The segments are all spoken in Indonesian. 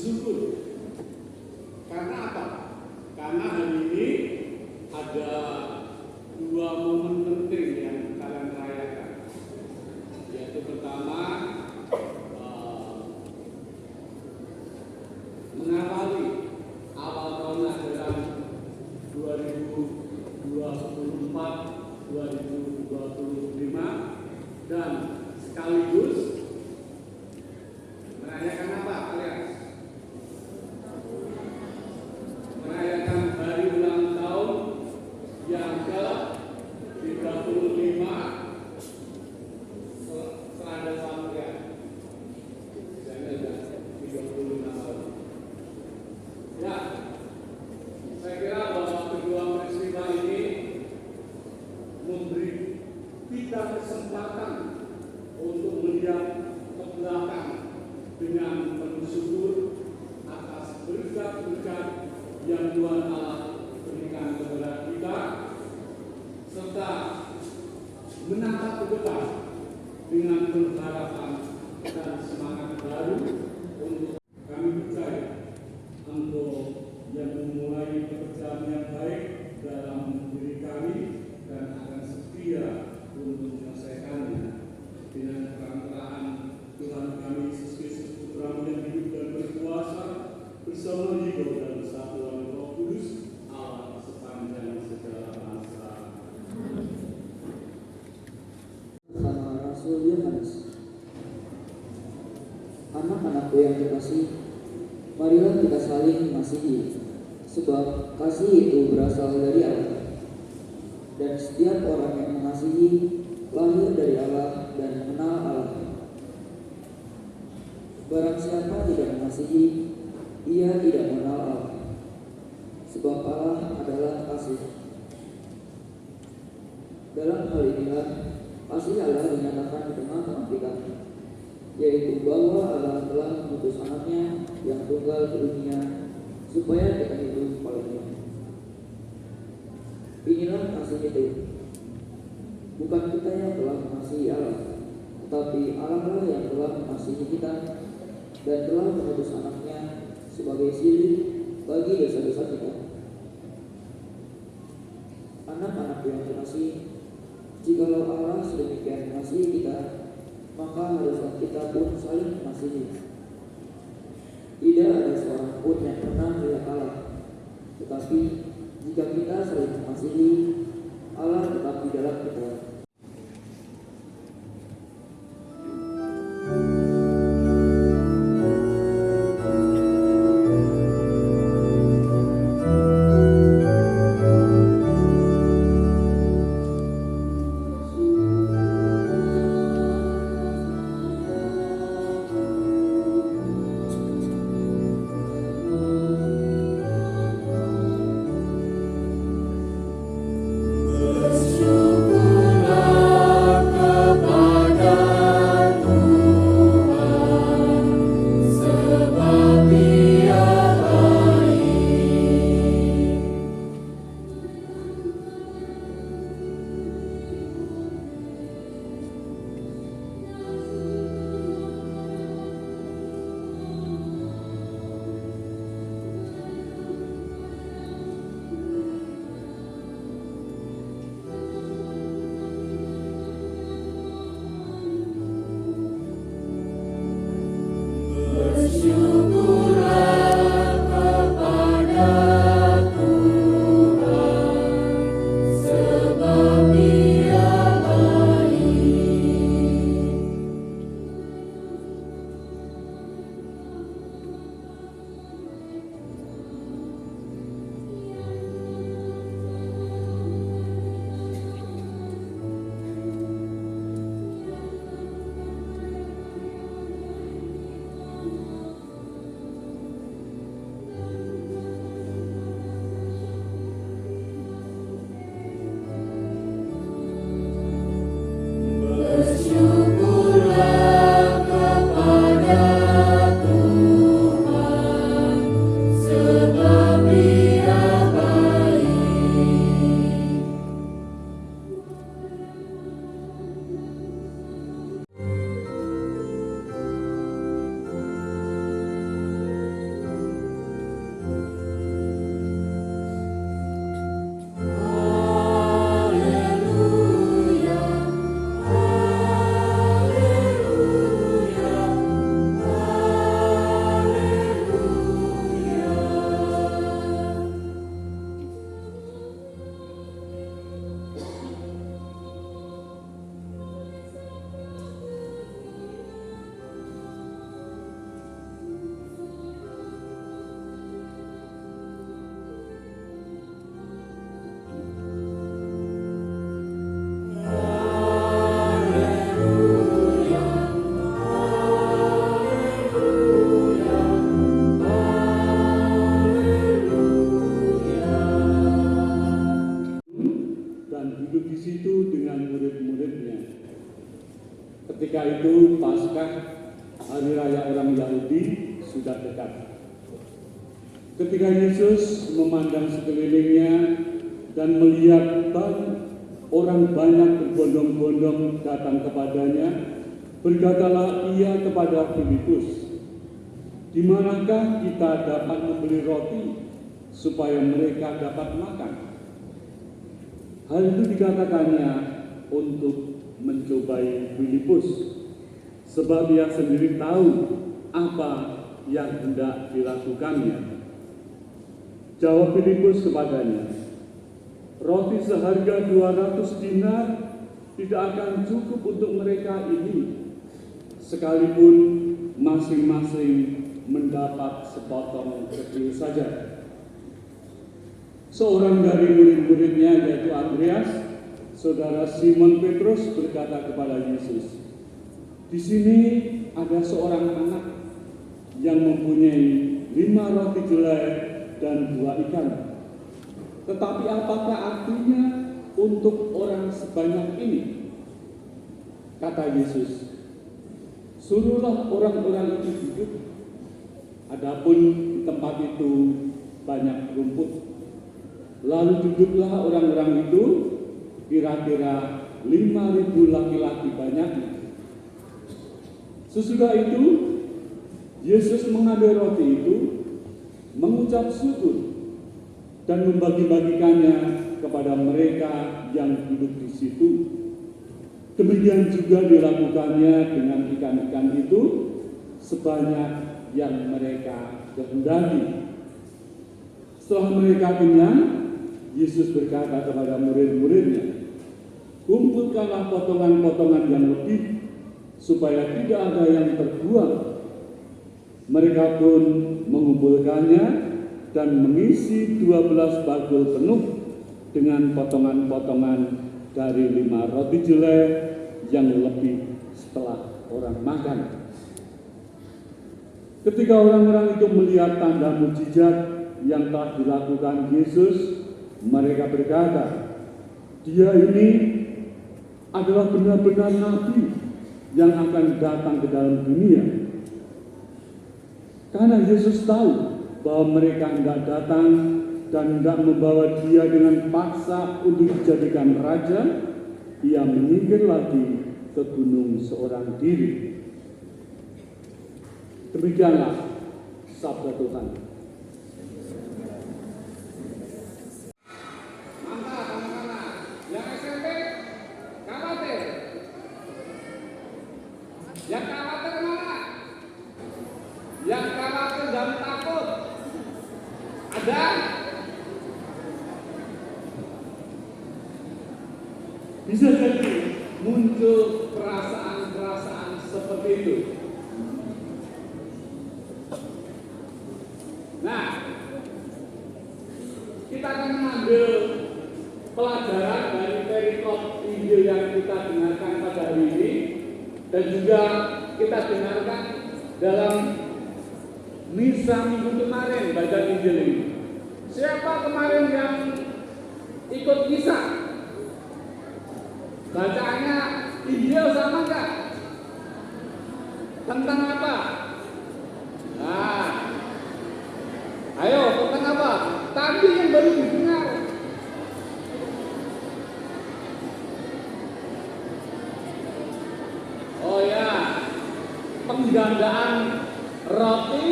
bersyukur. Karena apa? Karena hari ini ada dua momen penting yang kalian rayakan. Yaitu pertama, mengawali awal tahun ajaran 2024-2025 dan sekaligus merayakan apa kalian? Merayakan hari ulang tahun yang ke-35 selada sampean. Misalnya 35 tahun. Ya, saya kira bahwa kedua peristiwa ini memberi kita kesempatan untuk melihat ke belakang dengan penuh syukur atas berkat-berkat yang Tuhan Allah berikan kepada kita, serta menatap ke depan dengan pengharapan dan semangat baru untuk kami percaya Engkau yang memulai pekerjaan yang baik dalam diri kami dan akan setia untuk menyelesaikannya dengan kerantaraan Tuhan kami Yesus Kristus Putra-Mu yang hidup dan berkuasa bersama Hidup dan Persatuan Roh Kudus Allah sepanjang segala masa. Sama Rasul Yohanes. Anak-anakku yang terkasih, marilah kita saling mengasihi, sebab kasih itu berasal dari Allah. Dan setiap orang yang mengasihi lahir dari Allah dan mengenal Allah. Barang siapa tidak mengasihi, ia tidak mengenal Allah, sebab Allah adalah kasih. Dalam hal inilah kasih Allah dinyatakan di tengah-tengah kita, yaitu bahwa Allah telah mengutus anaknya yang tunggal ke dunia supaya kita hidup olehnya. Inilah kasih itu, bukan kita yang telah mengasihi Allah, tetapi Allah lah yang telah mengasihi kita dan telah mengutus anaknya sebagai sili bagi dosa-dosa kita. Anak-anak yang terkasih, jikalau Allah sedemikian mengasihi kita, maka haruslah kita pun saling mengasihi. Tidak ada seorang pun yang pernah melihat Allah, tetapi jika kita saling mengasihi, Allah tetap di dalam kita. Bersyukur Paskah, hari raya orang Yahudi, sudah dekat. Ketika Yesus memandang sekelilingnya dan melihat orang banyak berbondong-bondong datang kepadanya, berkatalah ia kepada Filipus, "Di manakah kita dapat membeli roti supaya mereka dapat makan?" Hal itu dikatakannya untuk mencobai Filipus, sebab ia sendiri tahu apa yang hendak dilakukannya. Jawab Filipus kepadanya, "Roti seharga 200 dinar tidak akan cukup untuk mereka ini, sekalipun masing-masing mendapat sepotong kecil saja." Seorang dari murid-muridnya, yaitu Andreas, saudara Simon Petrus, berkata kepada Yesus, "Di sini ada seorang anak yang mempunyai 5 roti jelai dan 2 ikan. Tetapi apakah artinya untuk orang sebanyak ini?" Kata Yesus, "Suruhlah orang-orang itu duduk. Adapun di tempat itu banyak rumput." Lalu duduklah orang-orang itu, kira-kira 5.000 laki-laki banyaknya. Sesudah itu, Yesus mengambil roti itu, mengucap syukur, dan membagi-bagikannya kepada mereka yang duduk di situ. Demikian juga dilakukannya dengan ikan-ikan itu, sebanyak yang mereka kehendaki. Setelah mereka kenyang, Yesus berkata kepada murid-muridnya, "Kumpulkanlah potongan-potongan yang lebih, supaya tidak ada yang terbuang." Mereka pun mengumpulkannya dan mengisi 12 bakul penuh dengan potongan-potongan dari 5 roti jelai yang lebih setelah orang makan. Ketika orang-orang itu melihat tanda mujizat yang telah dilakukan Yesus, mereka berkata, "Dia ini adalah benar-benar nabi yang akan datang ke dalam dunia." Karena Yesus tahu bahwa mereka hendak datang dan hendak membawa dia dengan paksa untuk dijadikan raja, ia menyingkir lagi ke gunung seorang diri. Demikianlah sabda Tuhan. Yang khawatir mana? Yang khawatir dan takut ada? Bisa jadi muncul perasaan-perasaan seperti itu. Nah, kita akan mengambil pelajaran dari perikop Injil yang kita dengarkan pada hari ini, dan juga kita dengarkan dalam misa minggu kemarin baca Injil ini. Siapa kemarin yang ikut misa? Bacaannya Injil sama enggak? Tentang apa? Nah, ayo tentang apa? Tadi yang baru didengar. Oh ya, penggandaan roti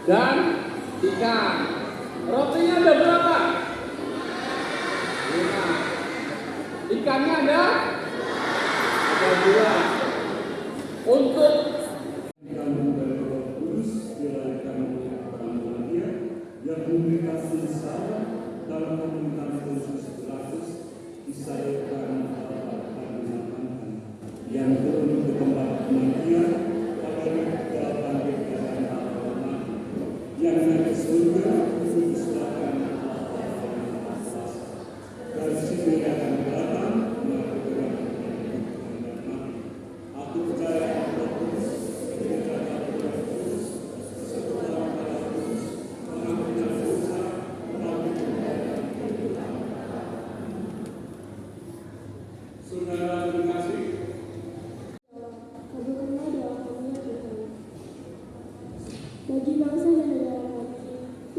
dan ikan. Rotinya ada berapa? 5. Ikannya ada 2. Untuk Kandung dari Roh Kudus dilahirkan oleh orang Maria yang memberikan sengsara dalam pemerintahan Yesus Pilatus, disayangkan dan dimakamkan, yang turun ke tempat kematian pada tiga bangkit dari antara orang mati, yang naik ke surga diserahkan Allah yang Maha Kuasa. Dari situ dia akan datang melakukan dan mati. Aku percaya Roh Kudus,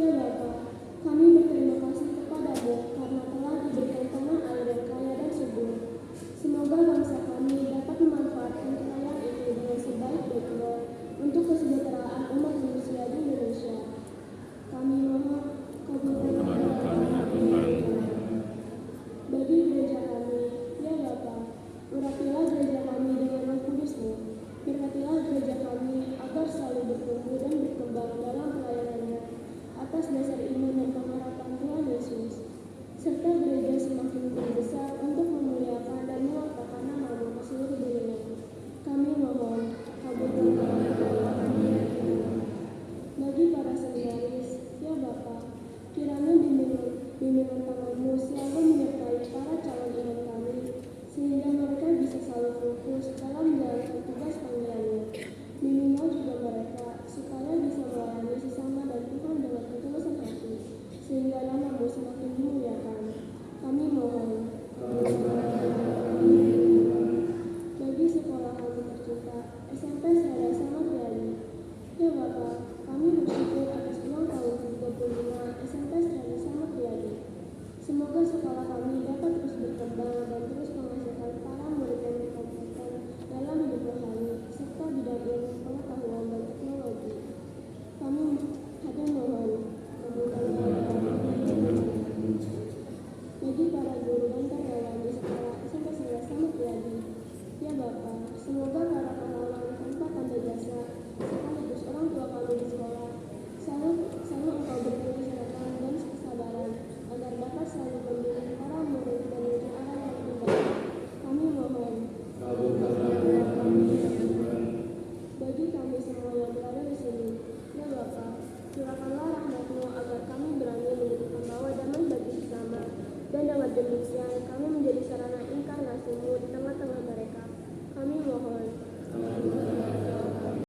Ya Bapa, kami berterima kasih kepadamu karena telah diberikan tanah air yang kaya dan subur. Semoga bangsa kami dapat memanfaatkan kekayaan itu dengan sebaik-baiknya untuk kesejahteraan umat manusia di Indonesia. Kami mohon kabulkan doa kami. Bagi gereja kami, ya Bapa, urapilah gereja kami dengan Roh Kudus-Mu. Berkatilah gereja kami agar selalu bertumbuh dan berkembang dalam pelayanannya atas dasar iman dan pengharapan Tuhan Yesus, serta gereja semakin berbesar untuk memuliakan dan mewartakan nama-Mu ke seluruh dunia. Kami mohon kabulkan doa kami. Bagi para seminaris, ya Bapa, kiranya bimbingan tangan-Mu selalu menyertai para calon imam kami, sehingga mereka bisa selalu fokus dalam menjalankan tugas panggilannya. Bimbinglah juga mereka supaya bisa melayani sesama dan Tuhan dengan ketulusan hati, sehingga nama-Mu semakin dimuliakan. Kami mohon. Bagi sekolah kami tercinta, SMP Sarjana